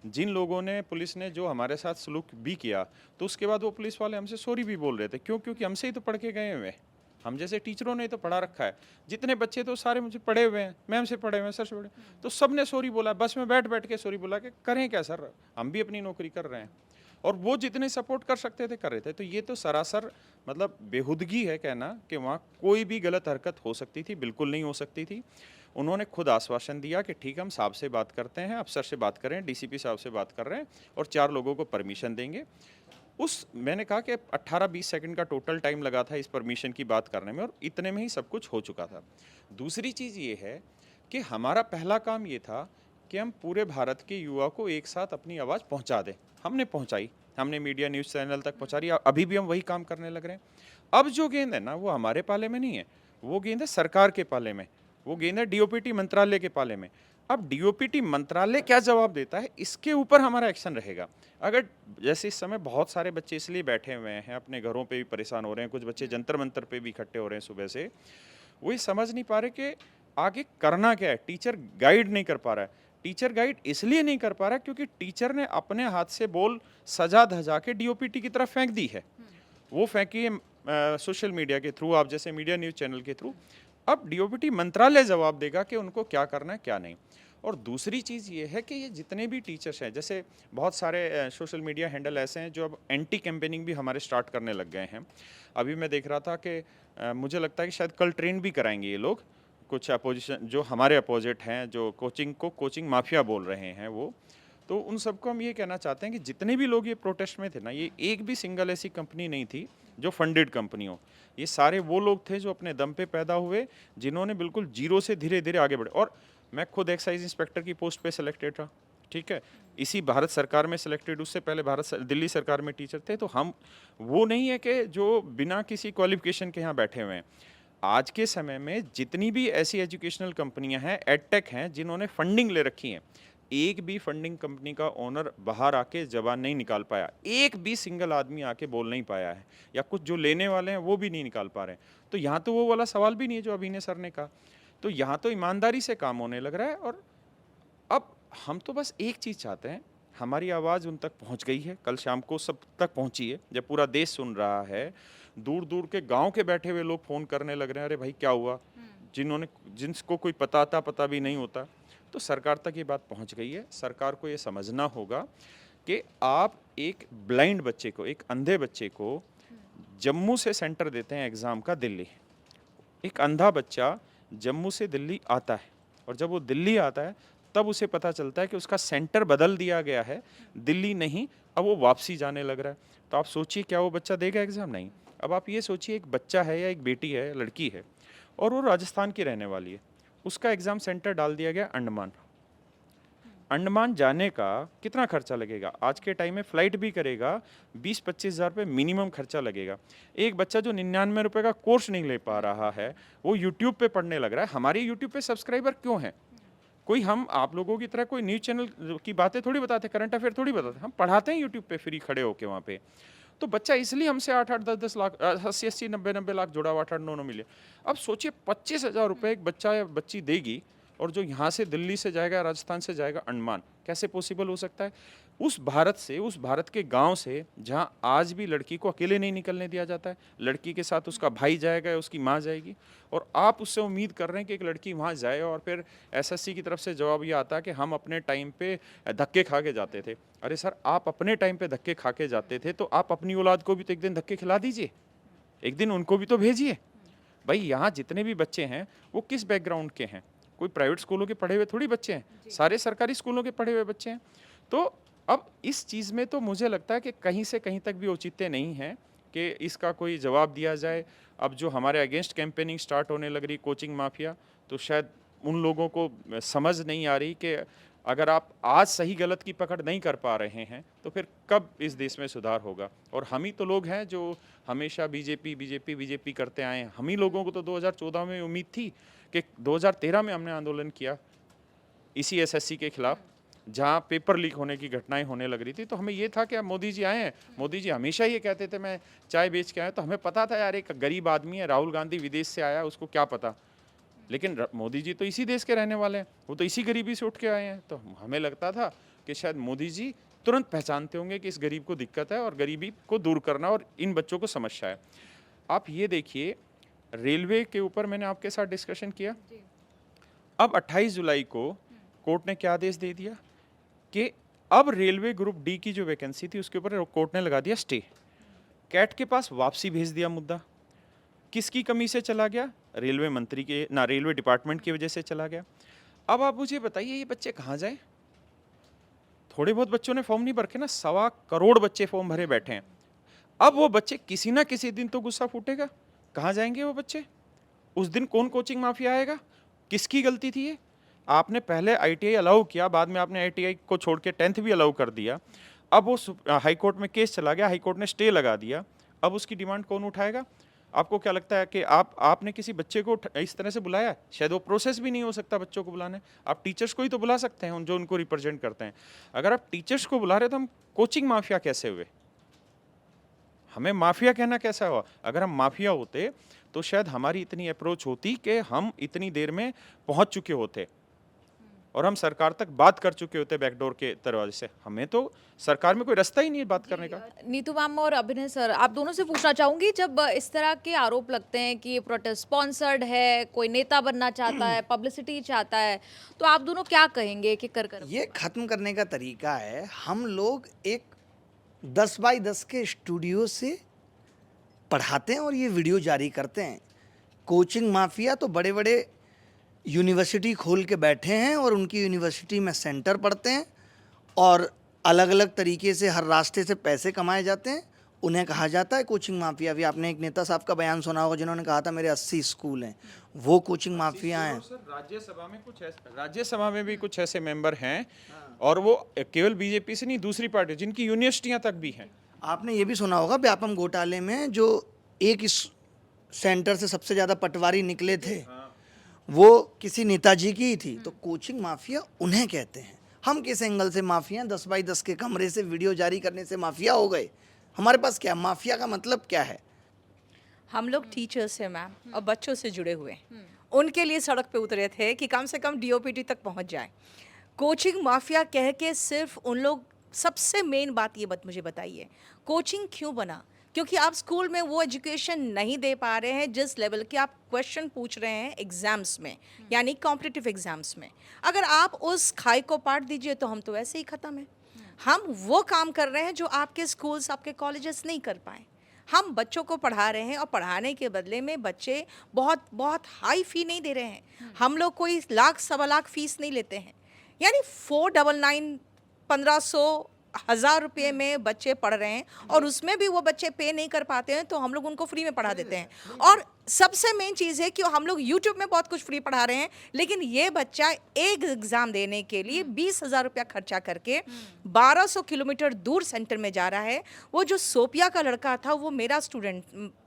जिन लोगों ने, पुलिस ने जो हमारे साथ सलूक भी किया, तो उसके बाद वो पुलिस वाले हमसे सॉरी भी बोल रहे थे। क्यों? क्योंकि हमसे ही तो पढ़ के गए हुए हैं। हम जैसे टीचरों ने तो पढ़ा रखा है। जितने बच्चे तो सारे मुझे पढ़े हुए हैं, मैम से पढ़े हुए हैं, सर से पढ़े, तो सब ने सॉरी बोला। बस में बैठ बैठ के सॉरी बोला कि करें क्या सर, हम भी अपनी नौकरी कर रहे हैं। और वो जितने सपोर्ट कर सकते थे कर रहे थे। तो ये तो सरासर मतलब बेहुदगी है कहना कि वहाँ कोई भी गलत हरकत हो सकती थी, बिल्कुल नहीं हो सकती थी। उन्होंने खुद आश्वासन दिया कि ठीक, हम साहब से बात करते हैं, अफसर से बात कर रहे हैं, डीसीपी साहब से बात कर रहे हैं और 4 लोगों को परमिशन देंगे। मैंने कहा कि 18-20 सेकंड का टोटल टाइम लगा था इस परमिशन की बात करने में, और इतने में ही सब कुछ हो चुका था। दूसरी चीज़ ये है कि हमारा पहला काम ये था कि हम पूरे भारत के युवा को एक साथ अपनी आवाज़ पहुंचा दें। हमने पहुंचाई, हमने मीडिया न्यूज़ चैनल तक पहुंचा रही। अभी भी हम वही काम करने लग रहे हैं। अब जो गेंद है ना, वो हमारे पाले में नहीं है, वो गेंद है सरकार के पाले में, वो गेंद है डीओपीटी मंत्रालय के पाले में। अब डीओपीटी मंत्रालय क्या जवाब देता है, इसके ऊपर हमारा एक्शन रहेगा। अगर जैसे इस समय बहुत सारे बच्चे इसलिए बैठे हुए हैं, अपने घरों पे भी परेशान हो रहे हैं, कुछ बच्चे जंतर मंतर पे भी इकट्ठे हो रहे हैं सुबह से, वो ये समझ नहीं पा रहे कि आगे करना क्या है। टीचर गाइड नहीं कर पा रहा है। टीचर गाइड इसलिए नहीं कर पा रहा क्योंकि टीचर ने अपने हाथ से बॉल सजा धजा के डीओपीटी की तरफ फेंक दी है। वो फेंकी है सोशल मीडिया के थ्रू, आप जैसे मीडिया न्यूज़ चैनल के थ्रू। अब डीओपीटी मंत्रालय जवाब देगा कि उनको क्या करना है क्या नहीं। और दूसरी चीज़ ये है कि ये जितने भी टीचर्स हैं, जैसे बहुत सारे सोशल मीडिया हैंडल ऐसे हैं जो अब एंटी कैंपेनिंग भी हमारे स्टार्ट करने लग गए हैं। अभी मैं देख रहा था कि मुझे लगता है कि शायद कल ट्रेन भी कराएंगे ये लोग, कुछ अपोजिशन जो हमारे अपोजिट हैं, जो कोचिंग को कोचिंग माफिया बोल रहे हैं वो। तो उन सबको हम ये कहना चाहते हैं कि जितने भी लोग ये प्रोटेस्ट में थे ना, ये एक भी सिंगल ऐसी कंपनी नहीं थी जो फंडेड कंपनी हो। ये सारे वो लोग थे जो अपने दम पे पैदा हुए, जिन्होंने बिल्कुल जीरो से धीरे धीरे आगे बढ़े। और मैं खुद एक्साइज इंस्पेक्टर की पोस्ट पे सिलेक्टेड रहा, ठीक है, इसी भारत सरकार में सिलेक्टेड। उससे पहले दिल्ली सरकार में टीचर थे। तो हम वो नहीं है कि जो बिना किसी क्वालिफिकेशन के यहाँ बैठे हुए हैं। आज के समय में जितनी भी ऐसी एजुकेशनल कंपनियां हैं, एडटेक हैं, जिन्होंने फंडिंग ले रखी है, एक भी फंडिंग कंपनी का ओनर बाहर आके जबान नहीं निकाल पाया, एक भी सिंगल आदमी आके बोल नहीं पाया है, या कुछ जो लेने वाले हैं वो भी नहीं निकाल पा रहे हैं। तो यहाँ तो वो वाला सवाल भी नहीं है जो अभिनय सर ने कहा। तो यहाँ तो ईमानदारी से काम होने लग रहा है। और अब हम तो बस एक चीज़ चाहते हैं, हमारी आवाज़ उन तक पहुँच गई है, कल शाम को सब तक पहुँची है। जब पूरा देश सुन रहा है, दूर दूर के गांव के बैठे हुए लोग फ़ोन करने लग रहे हैं, अरे भाई क्या हुआ, जिनको कोई पता भी नहीं होता। तो सरकार तक ये बात पहुंच गई है। सरकार को ये समझना होगा कि आप एक ब्लाइंड बच्चे को, एक अंधे बच्चे को जम्मू से सेंटर देते हैं एग्ज़ाम का दिल्ली, एक अंधा बच्चा जम्मू से दिल्ली आता है और जब वो दिल्ली आता है तब उसे पता चलता है कि उसका सेंटर बदल दिया गया है, दिल्ली नहीं, अब वो वापसी जाने लग रहा है। तो आप सोचिए क्या वो बच्चा देगा एग्ज़ाम? नहीं। अब आप ये सोचिए एक बच्चा है या एक बेटी है, लड़की है और वो राजस्थान की रहने वाली है, उसका एग्ज़ाम सेंटर डाल दिया गया अंडमान। अंडमान जाने का कितना खर्चा लगेगा? आज के टाइम में फ़्लाइट भी करेगा 20-25 हज़ार रुपये मिनिमम खर्चा लगेगा। एक बच्चा जो 99 रुपये का कोर्स नहीं ले पा रहा है, वो यूट्यूब पे पढ़ने लग रहा है। हमारे यूट्यूब पे सब्सक्राइबर क्यों हैं? कोई हम आप लोगों की तरह कोई न्यूज़ चैनल की बातें थोड़ी बताते, करंट अफेयर थोड़ी बताते, हम पढ़ाते हैं यूट्यूब पे फ्री खड़े होके वहाँ पे। तो बच्चा इसलिए हमसे 8-8, 10-10 लाख 80-80, 90-90 लाख जुड़ा हुआ 8-8, 9-9 मिलियन। अब सोचिए 25,000 रुपये एक बच्चा या बच्ची देगी और जो यहाँ से दिल्ली से जाएगा, राजस्थान से जाएगा अंडमान, कैसे पॉसिबल हो सकता है? उस भारत से, उस भारत के गांव से जहाँ आज भी लड़की को अकेले नहीं निकलने दिया जाता है, लड़की के साथ उसका भाई जाएगा या उसकी माँ जाएगी, और आप उससे उम्मीद कर रहे हैं कि एक लड़की वहाँ जाए और फिर एसएससी की तरफ से जवाब ये आता है कि हम अपने टाइम पे धक्के खा के जाते थे। अरे सर, आप अपने टाइम पे धक्के खा के जाते थे तो आप अपनी औलाद को भी तो एक दिन धक्के खिला दीजिए, एक दिन उनको भी तो भेजिए। भाई यहाँ जितने भी बच्चे हैं वो किस बैकग्राउंड के हैं? कोई प्राइवेट स्कूलों के पढ़े हुए थोड़ी बच्चे हैं, सारे सरकारी स्कूलों के पढ़े हुए बच्चे हैं। तो अब इस चीज़ में तो मुझे लगता है कि कहीं से कहीं तक भी औचित्य नहीं है कि इसका कोई जवाब दिया जाए। अब जो हमारे अगेंस्ट कैंपेनिंग स्टार्ट होने लग रही कोचिंग माफिया, तो शायद उन लोगों को समझ नहीं आ रही कि अगर आप आज सही गलत की पकड़ नहीं कर पा रहे हैं तो फिर कब इस देश में सुधार होगा? और हम ही तो लोग हैं जो हमेशा बीजेपी बीजेपी बीजेपी करते आए हैं। हम ही लोगों को तो 2014 में उम्मीद थी कि 2013 में हमने आंदोलन किया इसी एसएससी के खिलाफ, जहाँ पेपर लीक होने की घटनाएं होने लग रही थी। तो हमें ये था कि अब मोदी जी आए हैं, मोदी जी हमेशा ये कहते थे मैं चाय बेच के आया, तो हमें पता था यार एक गरीब आदमी है, राहुल गांधी विदेश से आया, उसको क्या पता। लेकिन मोदी जी तो इसी देश के रहने वाले हैं, वो तो इसी गरीबी से उठ के आए हैं। तो हमें लगता था कि शायद मोदी जी तुरंत पहचानते होंगे कि इस गरीब को दिक्कत है और गरीबी को दूर करना और इन बच्चों को समस्या है। आप ये देखिए, रेलवे के ऊपर मैंने आपके साथ डिस्कशन किया। अब 28 जुलाई को कोर्ट ने क्या आदेश दे दिया कि अब रेलवे ग्रुप डी की जो वैकेंसी थी उसके ऊपर कोर्ट ने लगा दिया स्टे। कैट के पास वापसी भेज दिया मुद्दा। किसकी कमी से चला गया? रेलवे मंत्री के, ना रेलवे डिपार्टमेंट की वजह से चला गया। अब आप मुझे बताइए ये बच्चे कहाँ जाए? थोड़े बहुत बच्चों ने फॉर्म नहीं भर के ना, 1.25 करोड़ बच्चे फॉर्म भरे बैठे हैं। अब वो बच्चे किसी ना किसी दिन तो गुस्सा फूटेगा, कहाँ जाएंगे वो बच्चे? उस दिन कौन कोचिंग माफिया आएगा? किसकी गलती थी ये? आपने पहले आईटीआई अलाउ किया, बाद में आपने आईटीआई को छोड़ के 10th भी अलाउ कर दिया। अब वो हाई कोर्ट में केस चला गया, हाई कोर्ट ने स्टे लगा दिया। अब उसकी डिमांड कौन उठाएगा? आपको क्या लगता है कि आपने किसी बच्चे को इस तरह से बुलाया? शायद वो प्रोसेस भी नहीं हो सकता बच्चों को बुलाने। आप टीचर्स को ही तो बुला सकते हैं जो उनको रिप्रेजेंट करते हैं। अगर आप टीचर्स को बुला रहे तो हम कोचिंग माफिया कैसे हुए? हमें माफिया कहना कैसा हुआ? अगर हम माफिया होते तो शायद हमारी इतनी अप्रोच होती कि हम इतनी देर में पहुंच चुके होते और हम सरकार तक बात कर चुके होते बैकडोर के दरवाजे से। हमें तो सरकार में कोई रास्ता ही नहीं है बात करने का। नीतू मैम और अभिनय सर, आप दोनों से पूछना चाहूंगी, जब इस तरह के आरोप लगते हैं कि ये प्रोटेस्ट स्पॉन्सर्ड है, कोई नेता बनना चाहता है, पब्लिसिटी चाहता है, तो आप दोनों क्या कहेंगे कि कर ये खत्म करने का तरीका है, हम लोग एक 10 बाई 10 के स्टूडियो से पढ़ाते हैं और ये वीडियो जारी करते हैं। कोचिंग माफिया तो बड़े बड़े यूनिवर्सिटी खोल के बैठे हैं और उनकी यूनिवर्सिटी में सेंटर पढ़ते हैं और अलग अलग तरीके से हर रास्ते से पैसे कमाए जाते हैं। उन्हें कहा जाता है कोचिंग माफिया। भी आपने एक नेता साहब का बयान सुना होगा जिन्होंने कहा था मेरे 80 स्कूल हैं, वो कोचिंग माफिया हैं। राज्यसभा में भी कुछ ऐसे मेंबर हैं और वो केवल बीजेपी से नहीं, दूसरी पार्टी जिनकी यूनिवर्सिटियां तक भी हैं। आपने ये भी सुना होगा व्यापम घोटाले में जो एक इस सेंटर से सबसे ज़्यादा पटवारी निकले थे वो किसी नेताजी की ही थी। तो कोचिंग माफिया उन्हें कहते हैं। हम किस एंगल से माफिया? 10 बाई 10 के कमरे से वीडियो जारी करने से माफिया हो गए? हमारे पास क्या माफिया का मतलब क्या है? हम लोग टीचर्स हैं मैम और बच्चों से जुड़े हुए हैं। उनके लिए सड़क पे उतरे थे कि कम से कम डीओपीटी तक पहुंच जाए। कोचिंग माफिया कह के सिर्फ उन लोग, सबसे मेन बात ये मुझे बताइए, कोचिंग क्यों बना? क्योंकि आप स्कूल में वो एजुकेशन नहीं दे पा रहे हैं जिस लेवल के आप क्वेश्चन पूछ रहे हैं एग्जाम्स में, यानी कॉम्पिटिटिव एग्जाम्स में। अगर आप उस खाई को पाट दीजिए तो हम तो ऐसे ही ख़त्म है। हम वो काम कर रहे हैं जो आपके स्कूल्स, आपके कॉलेजेस नहीं कर पाए। हम बच्चों को पढ़ा रहे हैं और पढ़ाने के बदले में बच्चे बहुत बहुत हाई फी नहीं दे रहे हैं। हम लोग कोई लाख सवा लाख फीस नहीं लेते हैं, यानी 499 1500 1000 रुपये में बच्चे पढ़ रहे हैं और उसमें भी वो बच्चे पे नहीं कर पाते हैं तो हम लोग उनको फ्री में पढ़ा देते हैं। और सबसे मेन चीज़ है कि हम लोग यूट्यूब में बहुत कुछ फ्री पढ़ा रहे हैं, लेकिन ये बच्चा एक एग्ज़ाम देने के लिए 20,000 रुपया खर्चा करके 1200 किलोमीटर दूर सेंटर में जा रहा है। वो जो सोपिया का लड़का था वो मेरा स्टूडेंट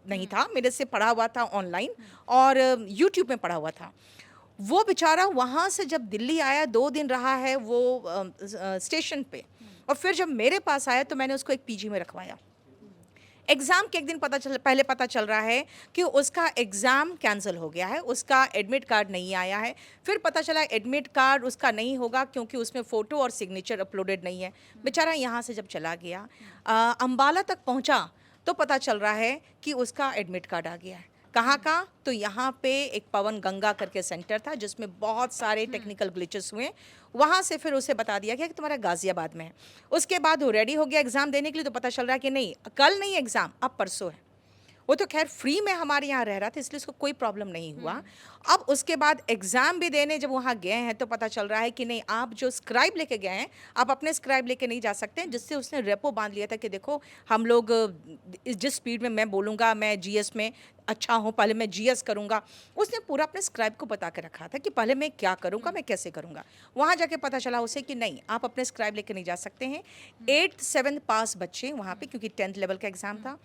नहीं था, मेरे से पढ़ा हुआ था ऑनलाइन और यूट्यूब में पढ़ा हुआ था। वो बेचारा वहाँ से जब दिल्ली आया 2 दिन रहा है वो स्टेशन पे, और फिर जब मेरे पास आया तो मैंने उसको एक पीजी में रखवाया। एग्ज़ाम के एक दिन पहले पता चल रहा है कि उसका एग्ज़ाम कैंसिल हो गया है, उसका एडमिट कार्ड नहीं आया है। फिर पता चला एडमिट कार्ड उसका नहीं होगा क्योंकि उसमें फ़ोटो और सिग्नेचर अपलोडेड नहीं है। बेचारा यहाँ से जब चला गया अम्बाला तक पहुँचा तो पता चल रहा है कि उसका एडमिट कार्ड आ गया है। कहाँ का? तो यहाँ पे एक पवन गंगा करके सेंटर था जिसमें बहुत सारे टेक्निकल ग्लिचेस हुए। वहाँ से फिर उसे बता दिया गया कि तुम्हारा गाज़ियाबाद में है। उसके बाद वो रेडी हो गया एग्ज़ाम देने के लिए, तो पता चल रहा है कि नहीं, कल नहीं एग्ज़ाम, अब परसों है। वो तो खैर फ्री में हमारे यहाँ रह रहा था इसलिए उसको कोई प्रॉब्लम नहीं हुआ। अब उसके बाद एग्ज़ाम भी देने जब वहाँ गए हैं तो पता चल रहा है कि नहीं, आप जो स्क्राइब लेके गए हैं आप अपने स्क्राइब लेके नहीं जा सकते हैं, जिससे उसने रेपो बांध लिया था कि देखो हम लोग जिस स्पीड में मैं बोलूँगा, मैं जीएस में अच्छा हूँ, पहले मैं जीएस करूँगा। उसने पूरा अपने स्क्राइब को बता के रखा था कि पहले मैं क्या करूँगा, मैं कैसे करूँगा। वहाँ जाके पता चला उसे कि नहीं, आप अपने स्क्राइब लेके नहीं जा सकते हैं। 8th 7th पास बच्चे वहाँ पे, क्योंकि 10th लेवल का एग्ज़ाम था,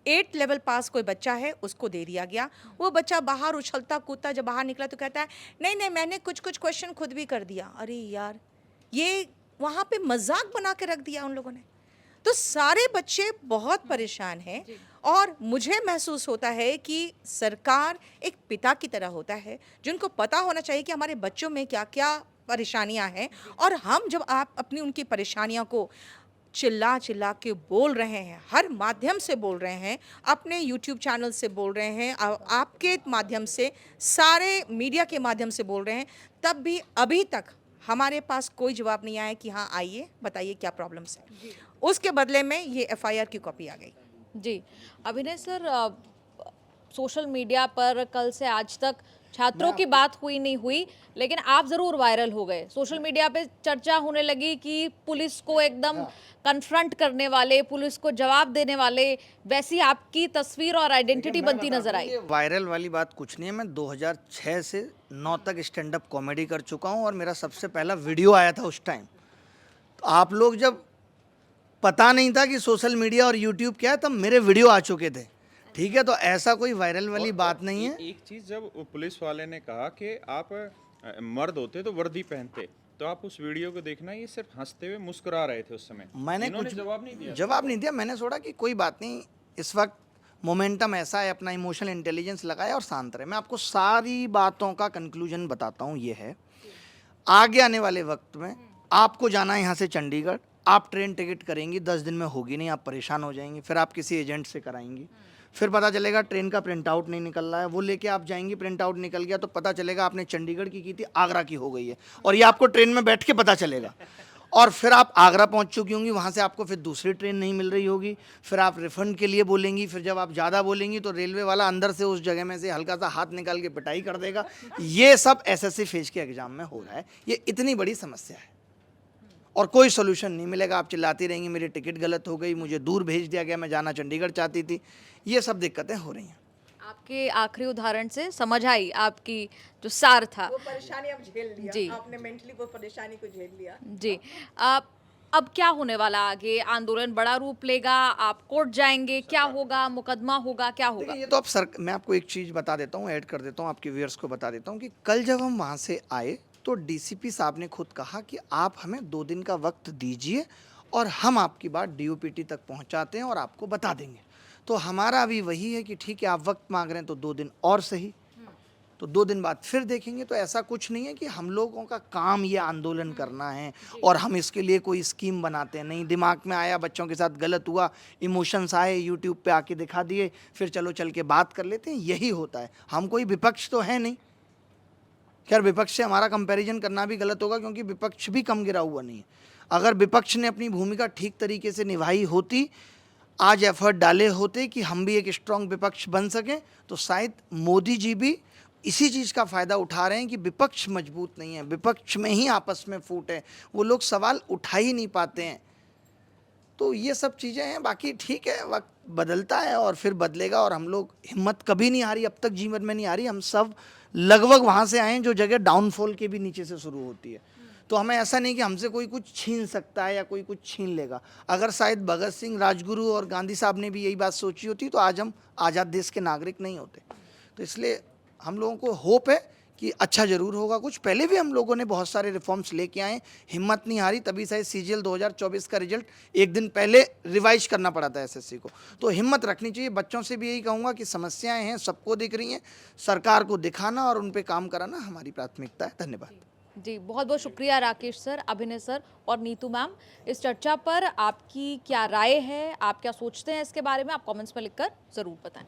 8 लेवल पास कोई बच्चा है उसको दे दिया गया। वो बच्चा बाहर उछलता कूदता जब बाहर निकला तो कहता है नहीं नहीं मैंने कुछ कुछ क्वेश्चन खुद भी कर दिया। अरे यार, ये वहाँ पे मजाक बना के रख दिया उन लोगों ने। तो सारे बच्चे बहुत परेशान हैं और मुझे महसूस होता है कि सरकार एक पिता की तरह होता है जिनको पता होना चाहिए कि हमारे बच्चों में क्या क्या परेशानियां हैं, और हम जब आप अपनी उनकी परेशानियों को चिल्ला चिल्ला के बोल रहे हैं, हर माध्यम से बोल रहे हैं, अपने यूट्यूब चैनल से बोल रहे हैं, आपके माध्यम से, सारे मीडिया के माध्यम से बोल रहे हैं, तब भी अभी तक हमारे पास कोई जवाब नहीं आया कि हाँ आइए बताइए क्या प्रॉब्लम्स है। उसके बदले में ये एफआईआर की कॉपी आ गई। जी, अभिनय सर, सोशल मीडिया पर कल से आज तक छात्रों की बात हुई नहीं हुई, लेकिन आप जरूर वायरल हो गए। सोशल मीडिया पे चर्चा होने लगी कि पुलिस को एकदम कन्फ्रंट करने वाले, पुलिस को जवाब देने वाले, वैसी आपकी तस्वीर और आइडेंटिटी बनती नजर आई। वायरल वाली बात कुछ नहीं है। मैं 2006 से 9 तक स्टैंड अप कॉमेडी कर चुका हूँ और मेरा सबसे पहला वीडियो आया था उस टाइम। तो आप लोग जब पता नहीं था कि सोशल मीडिया और यूट्यूब क्या है तब मेरे वीडियो आ चुके थे, ठीक है। तो ऐसा कोई वायरल वाली बात नहीं है। एक चीज, जब पुलिस वाले ने कहा कि आप मर्द होते तो वर्दी पहनते, तो आप उस वीडियो को देखना, ये सिर्फ हंसते हुए मुस्कुरा रहे थे उस समय। मैंने इन्होंने कुछ जवाब नहीं दिया। मैंने सोचा कि कोई बात नहीं, इस वक्त मोमेंटम ऐसा है, अपना इमोशनल इंटेलिजेंस लगाए और शांत रहे। मैं आपको सारी बातों का कंक्लूजन बताता हूँ। ये है, आगे आने वाले वक्त में आपको जाना है यहाँ से चंडीगढ़, आप ट्रेन टिकट करेंगी, 10 दिन में होगी नहीं, आप परेशान हो जाएंगी। फिर आप किसी एजेंट से कराएंगी, फिर पता चलेगा ट्रेन का प्रिंट आउट नहीं निकल रहा है, वो लेके आप जाएंगी, प्रिंट आउट निकल गया तो पता चलेगा आपने चंडीगढ़ की थी, आगरा की हो गई है, और ये आपको ट्रेन में बैठ के पता चलेगा। और फिर आप आगरा पहुंच चुकी होंगी, वहाँ से आपको फिर दूसरी ट्रेन नहीं मिल रही होगी, फिर आप रिफंड के लिए बोलेंगी, फिर जब आप ज़्यादा बोलेंगी तो रेलवे वाला अंदर से उस जगह में से हल्का सा हाथ निकाल के पिटाई कर देगा। ये सब एसएससी फेज के एग्जाम में हो रहा है। ये इतनी बड़ी समस्या है और कोई सोल्यूशन नहीं मिलेगा। आप चिल्लाती रहेंगी मेरी टिकट गलत हो गई, मुझे दूर भेज दिया गया, मैं जाना चंडीगढ़ चाहती थी। ये सब दिक्कतें हो रही हैं। आपके आखिरी उदाहरण से समझ आई आपकी जो सार था। वो परेशानी अब झेल लिया, जी। आपने मेंटली वो परेशानी को झेल लिया। जी, अब क्या होने वाला आगे? आंदोलन बड़ा रूप लेगा? आप कोर्ट जाएंगे? क्या होगा? मुकदमा होगा? क्या होगा? ये तो अब मैं आपको एक चीज़ बता देता हूँ, ऐड कर देता हूँ, आपके व्यूअर्स को बता देता हूँ कि कल जब हम वहाँ से आए तो डीसीपी साहब ने खुद कहा कि आप हमें 2 दिन का वक्त दीजिए और हम आपकी बात डीओपीटी तक पहुँचाते हैं और आपको बता देंगे। तो हमारा अभी वही है कि ठीक है, आप वक्त मांग रहे हैं तो 2 दिन और सही, तो 2 दिन बाद फिर देखेंगे। तो ऐसा कुछ नहीं है कि हम लोगों का काम ये आंदोलन करना है और हम इसके लिए कोई स्कीम बनाते हैं। नहीं, दिमाग में आया, बच्चों के साथ गलत हुआ, इमोशंस आए, यूट्यूब पे आके दिखा दिए, फिर चलो चल के बात कर लेते हैं, यही होता है। हम कोई विपक्ष तो है नहीं। खैर, विपक्ष से हमारा कंपैरिजन करना भी गलत होगा क्योंकि विपक्ष भी कम गिरा हुआ नहीं है। अगर विपक्ष ने अपनी भूमिका ठीक तरीके से निभाई होती, आज एफर्ट डाले होते कि हम भी एक स्ट्रांग विपक्ष बन सकें, तो शायद मोदी जी भी इसी चीज़ का फ़ायदा उठा रहे हैं कि विपक्ष मजबूत नहीं है, विपक्ष में ही आपस में फूट है, वो लोग सवाल उठा ही नहीं पाते हैं। तो ये सब चीज़ें हैं। बाकी ठीक है, वक्त बदलता है और फिर बदलेगा, और हम लोग हिम्मत कभी नहीं हारी, अब तक जीवन में नहीं हारी। हम सब लगभग वहाँ से आए हैं जो जगह डाउनफॉल के भी नीचे से शुरू होती है। तो हमें ऐसा नहीं कि हमसे कोई कुछ छीन सकता है या कोई कुछ छीन लेगा। अगर शायद भगत सिंह, राजगुरु और गांधी साहब ने भी यही बात सोची होती तो आज हम आज़ाद देश के नागरिक नहीं होते। तो इसलिए हम लोगों को होप है कि अच्छा ज़रूर होगा कुछ। पहले भी हम लोगों ने बहुत सारे रिफॉर्म्स लेके आए, हिम्मत नहीं हारी, तभी शायद सीजीएल 2024 का रिजल्ट एक दिन पहले रिवाइज करना पड़ा था एसएससी को। तो हिम्मत रखनी चाहिए। बच्चों से भी यही कहूँगा कि समस्याएं हैं, सबको दिख रही हैं, सरकार को दिखाना और उन पर काम कराना हमारी प्राथमिकता है। धन्यवाद। जी, बहुत बहुत शुक्रिया राकेश सर, अभिनय सर और नीतू मैम। इस चर्चा पर आपकी क्या राय है, आप क्या सोचते हैं इसके बारे में, आप कमेंट्स में लिखकर ज़रूर बताएं।